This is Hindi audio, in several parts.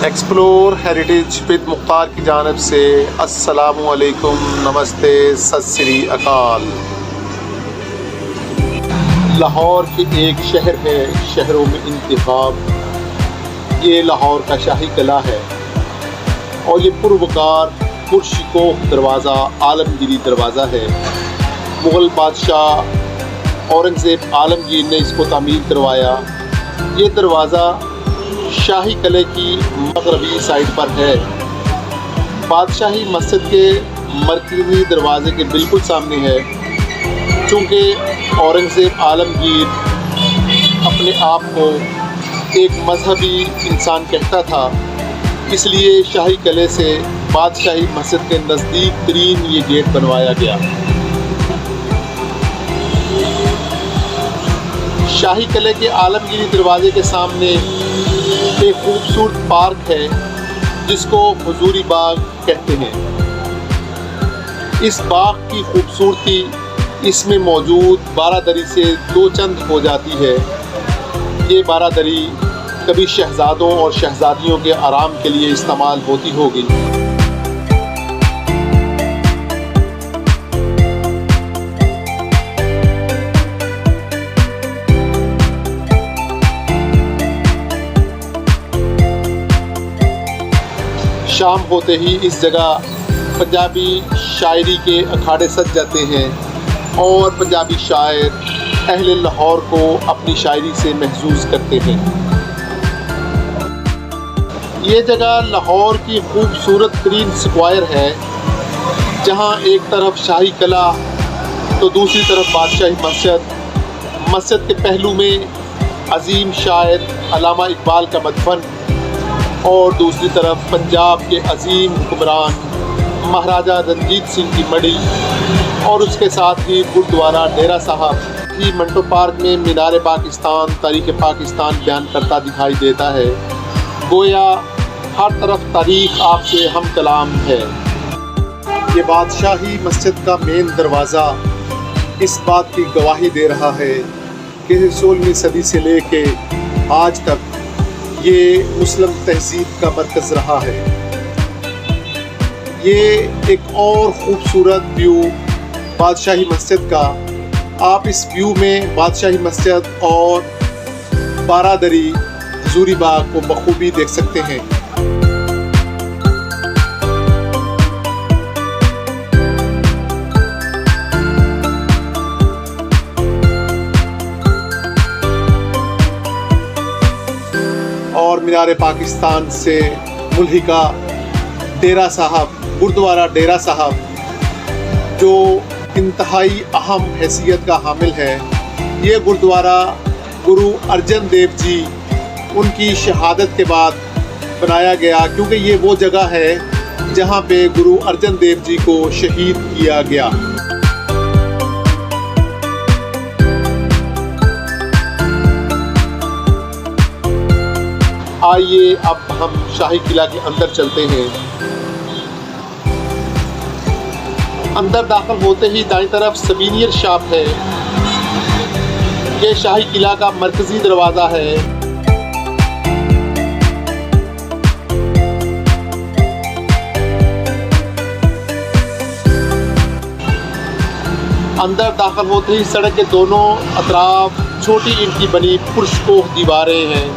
एक्सप्लोर हेरिटेज विद मुख्तार की जानिब से अस्सलामु अलैकुम, नमस्ते, सत श्री अकाल। लाहौर के एक शहर है, शहरों में इंतखाब। ये लाहौर का शाही किला है और ये पुरवकार पुरशिकोह दरवाज़ा आलमगीरी दरवाज़ा है। मुग़ल बादशाह औरंगज़ेब आलमगीर ने इसको तामीर करवाया। ये दरवाज़ा शाही किले की मगरबी साइड पर है। बादशाही मस्जिद के मरकज़ी दरवाज़े के बिल्कुल सामने है। चूँकि औरंगज़ेब आलमगीर अपने आप को एक मजहबी इंसान कहता था, इसलिए शाही किले से बादशाही मस्जिद के नज़दीक तरीन ये गेट बनवाया गया। शाही किले के आलमगीरी दरवाज़े के सामने एक खूबसूरत पार्क है जिसको हुजूरी बाग कहते हैं। इस बाग की खूबसूरती इसमें मौजूद बारादरी से दो चंद हो जाती है। ये बारादरी कभी शहज़ादों और शहज़ादियों के आराम के लिए इस्तेमाल होती होगी। शाम होते ही इस जगह पंजाबी शायरी के अखाड़े सज जाते हैं और पंजाबी शायर अहले लाहौर को अपनी शायरी से महसूस करते हैं। ये जगह लाहौर की खूबसूरत तरीन स्क्वायर है, जहाँ एक तरफ शाही किला तो दूसरी तरफ बादशाही मस्जिद। मस्जिद के पहलू में अजीम शायर अल्लामा इकबाल का मदफन और दूसरी तरफ पंजाब के अजीम हुक्मरान महाराजा रंजीत सिंह की मड़ी और उसके साथ ही गुरुद्वारा डेरा साहब ही। मंटो पार्क में मीनार पाकिस्तान तारीख़ पाकिस्तान बयान करता दिखाई देता है। गोया हर तरफ तारीख़ आपसे हम कलाम है। ये बादशाही मस्जिद का मेन दरवाज़ा इस बात की गवाही दे रहा है कि 16वीं सदी से लेके आज तक ये मुस्लिम तहज़ीब का मरकज़ रहा है। ये एक और ख़ूबसूरत व्यू बादशाही मस्जिद का। आप इस व्यू में बादशाही मस्जिद और बारादरी हुजूरी बाग को बखूबी देख सकते हैं। और मीनार पाकिस्तान से मुल्हिका डेरा साहब, गुरुद्वारा डेरा साहब, जो इंतहाई अहम हैसियत का हामिल है। ये गुरुद्वारा गुरु अर्जन देव जी उनकी शहादत के बाद बनाया गया, क्योंकि ये वो जगह है जहाँ पे गुरु अर्जन देव जी को शहीद किया गया। आइए अब हम शाही किला के अंदर चलते हैं। अंदर दाखिल होते ही दाईं तरफ सबीनियर शॉप है। ये शाही किला का मरकज़ी दरवाज़ा है। अंदर दाखिल होते ही सड़क के दोनों अतराफ छोटी ईंट की बनी पुरशिकोह दीवारें हैं।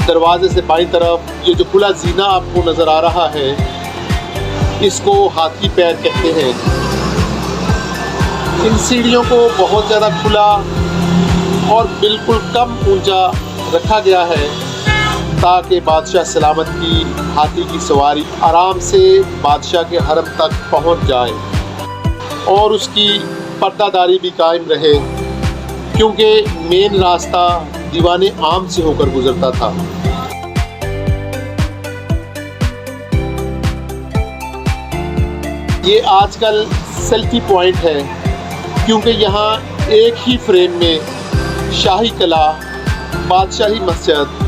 दरवाजे से बाईं तरफ ये जो खुला जीना आपको नज़र आ रहा है, इसको हाथी पैर कहते हैं। इन सीढ़ियों को बहुत ज़्यादा खुला और बिल्कुल कम ऊंचा रखा गया है ताकि बादशाह सलामत की हाथी की सवारी आराम से बादशाह के हरम तक पहुंच जाए और उसकी पर्दादारी भी कायम रहे, क्योंकि मेन रास्ता दीवाने आम से होकर गुजरता था। ये आजकल सेल्फी पॉइंट है, क्योंकि यहाँ एक ही फ्रेम में शाही किला, बादशाही मस्जिद,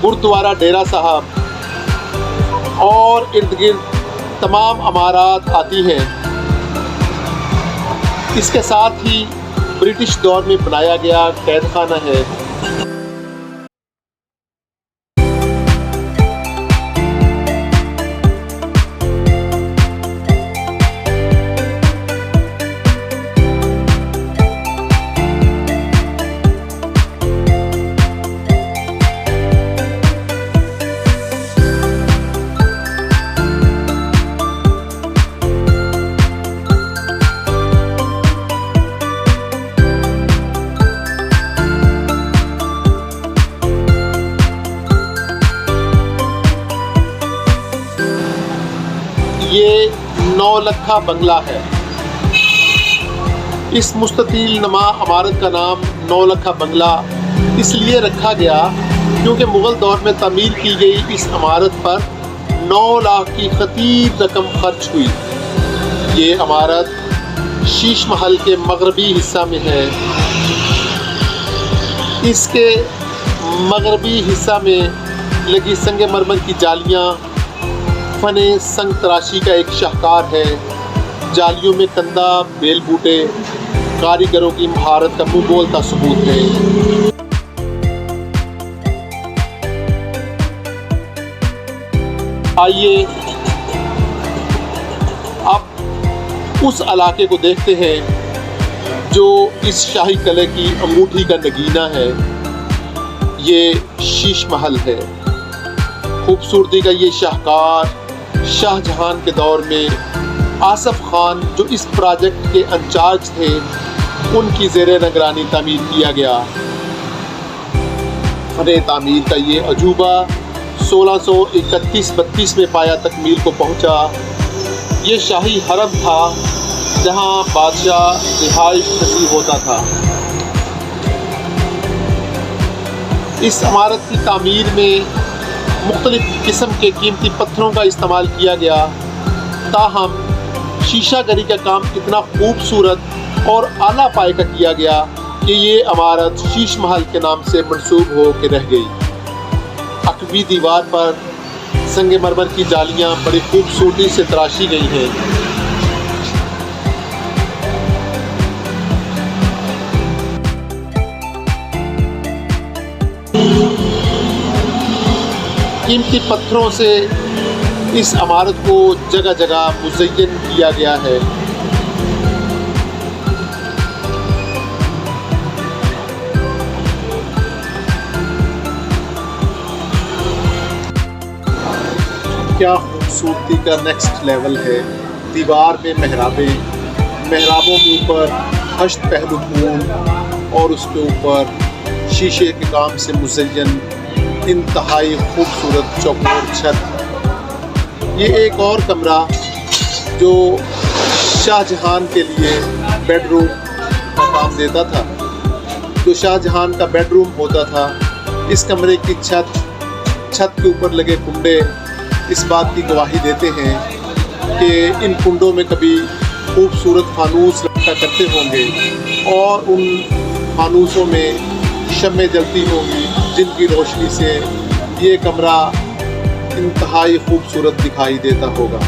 गुरुद्वारा डेरा साहब और इर्द गिर्द तमाम इमारत आती हैं। इसके साथ ही ब्रिटिश दौर में बनाया गया कैद खाना है। ये 9 लखा बंगला है। इस मुस्ततील नमा इमारत का नाम 9 लखा बंगला इसलिए रखा गया क्योंकि मुग़ल दौर में तामीर की गई इस इमारत पर 9 लाख की खतीर रकम खर्च हुई। ये इमारत शीश महल के मगरबी हिस्सा में है। इसके मगरबी हिस्सा में लगी संगमरमर की जालियाँ फने संग तराशी का एक शाहकार है। जालियों में कंदा, बेल बूटे, कारीगरों की महारत का मुँह बोलता सबूत है। आइए अब उस इलाके को देखते हैं जो इस शाही किले की अंगूठी का नगीना है। ये शीश महल है। खूबसूरती का ये शाहकार शाहजहां के दौर में आसफ खान जो इस प्रोजेक्ट के इंचार्ज थे, उनकी ज़ेरे निगरानी तामीर किया गया। फने तामीर का ये अजूबा 1631-32 में पाया तकमील को पहुंचा। ये शाही हरम था जहां बादशाह रिहाइश नसीब होता था। इस इमारत की तामीर में मुख्तलिफ़ किस्म के कीमती पत्थरों का इस्तेमाल किया गया। ताहम शीशागरी का काम इतना खूबसूरत और आला पाए का किया गया कि ये इमारत शीश महल के नाम से मंसूब हो के रह गई। अकबी दीवार पर संगमरमर की जालियाँ बड़ी खूबसूरती से तराशी गई हैं। कीमती पत्थरों से इस इमारत को जगह जगह मुज़य्यन किया गया है। क्या खूबसूरती का नेक्स्ट लेवल है। दीवार में मेहराबें, मेहराबों के ऊपर हश्त पहलू फूल और उसके ऊपर शीशे के काम से मुज़य्यन इंतहाई खूबसूरत चौकोर छत। ये एक और कमरा जो शाहजहां के लिए बेडरूम का काम देता था, जो शाहजहां का बेडरूम होता था। इस कमरे की छत के ऊपर लगे कुंडे इस बात की गवाही देते हैं कि इन कुंडों में कभी खूबसूरत फानूस लटका करते होंगे और उन फानूसों में शम्में जलती होंगी, जिनकी रोशनी से ये कमरा इंतहाई खूबसूरत दिखाई देता होगा।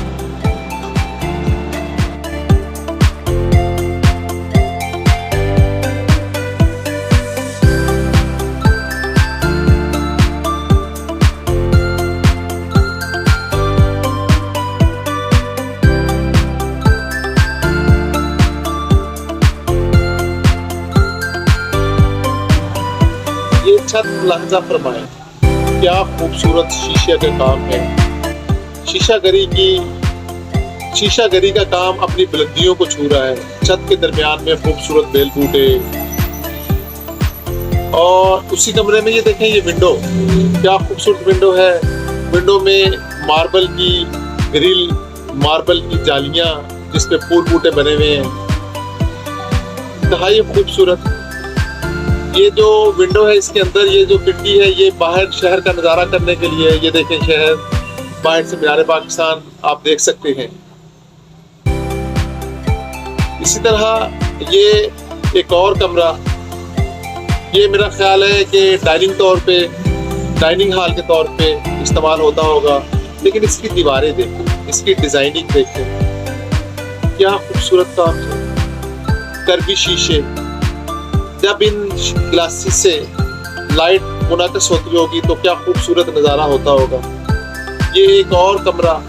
ये छत मुलाहजा फरमाएं, क्या खूबसूरत शीशे का काम है। शीशागरी की शीशागरी का काम अपनी बुलंदियों को छू रहा है। छत के दरमियान में खूबसूरत बेल बूटे, और उसी कमरे में ये देखें, ये विंडो, क्या खूबसूरत विंडो है। विंडो में मार्बल की ग्रिल, मार्बल की जालियां जिसपे फूल बूटे बने हुए हैं, इंतहाई खूबसूरत। ये जो विंडो है, इसके अंदर ये जो खिड़की है, ये बाहर शहर का नज़ारा करने के लिए। ये देखें शहर, बाहर से मीनार पाकिस्तान आप देख सकते हैं। इसी तरह ये एक और कमरा, ये मेरा ख्याल है कि डाइनिंग हॉल के तौर पे इस्तेमाल होता होगा। लेकिन इसकी दीवारें देखें, इसकी डिज़ाइनिंग देखें, क्या खूबसूरत काम है। कर्वी शीशे, जब इन ग्लासेस से लाइट मुनाकस होती होगी तो क्या खूबसूरत नज़ारा होता होगा। ये एक और कमरा,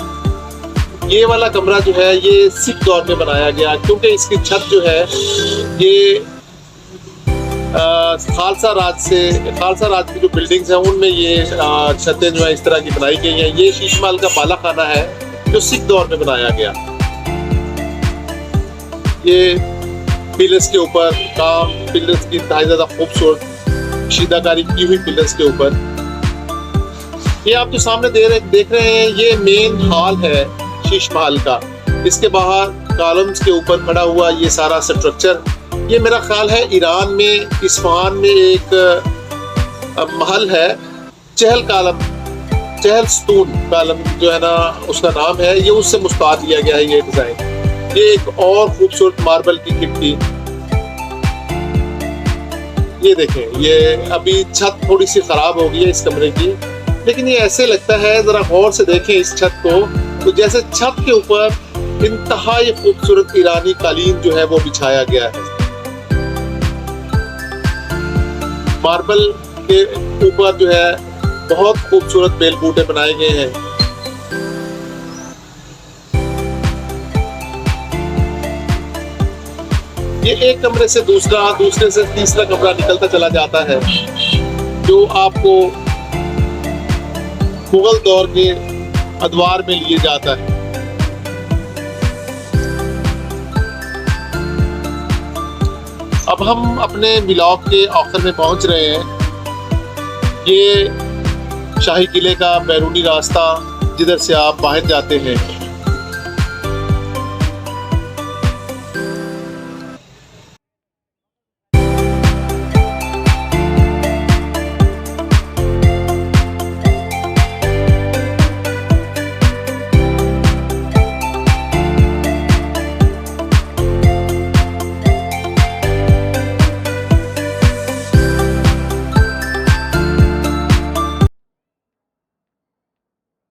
ये वाला कमरा जो है ये सिख दौर में बनाया गया, क्योंकि इसकी छत जो है ये खालसा राज की जो बिल्डिंग्स हैं उनमें ये छतें जो है इस तरह की बनाई गई हैं। ये शीश महल का बाला खाना है जो सिख दौर में बनाया गया। ये पिलर्स के ऊपर काम, पिलर्स की इंतहाई ज़्यादा खूबसूरत शीदाकारी की हुई पिलर्स के ऊपर। ये आप जो सामने देख रहे हैं, ये मेन हॉल है शीश महल का। इसके बाहर कॉलम्स के ऊपर खड़ा हुआ ये सारा स्ट्रक्चर, ये मेरा ख्याल है ईरान में इस्फहान में एक महल है, चहल स्तून कॉलम जो है ना, उसका नाम है, ये उससे मुस्ताद लिया गया है ये डिज़ाइन। ये एक और खूबसूरत मार्बल की खिड़की, ये देखें। ये अभी छत थोड़ी सी खराब हो गई है इस कमरे की, लेकिन ये ऐसे लगता है, जरा गौर से देखें इस छत को, तो जैसे छत के ऊपर इंतहाई खूबसूरत ईरानी कालीन जो है वो बिछाया गया है। मार्बल के ऊपर जो है बहुत खूबसूरत बेल बूटे बनाए गए हैं। ये एक कमरे से दूसरे से तीसरा कमरा निकलता चला जाता है, जो आपको मुगल दौर के अदवार में लिए जाता है। अब हम अपने व्लॉग के आखिर में पहुंच रहे हैं। ये शाही किले का बैरूनी रास्ता जिधर से आप बाहर जाते हैं,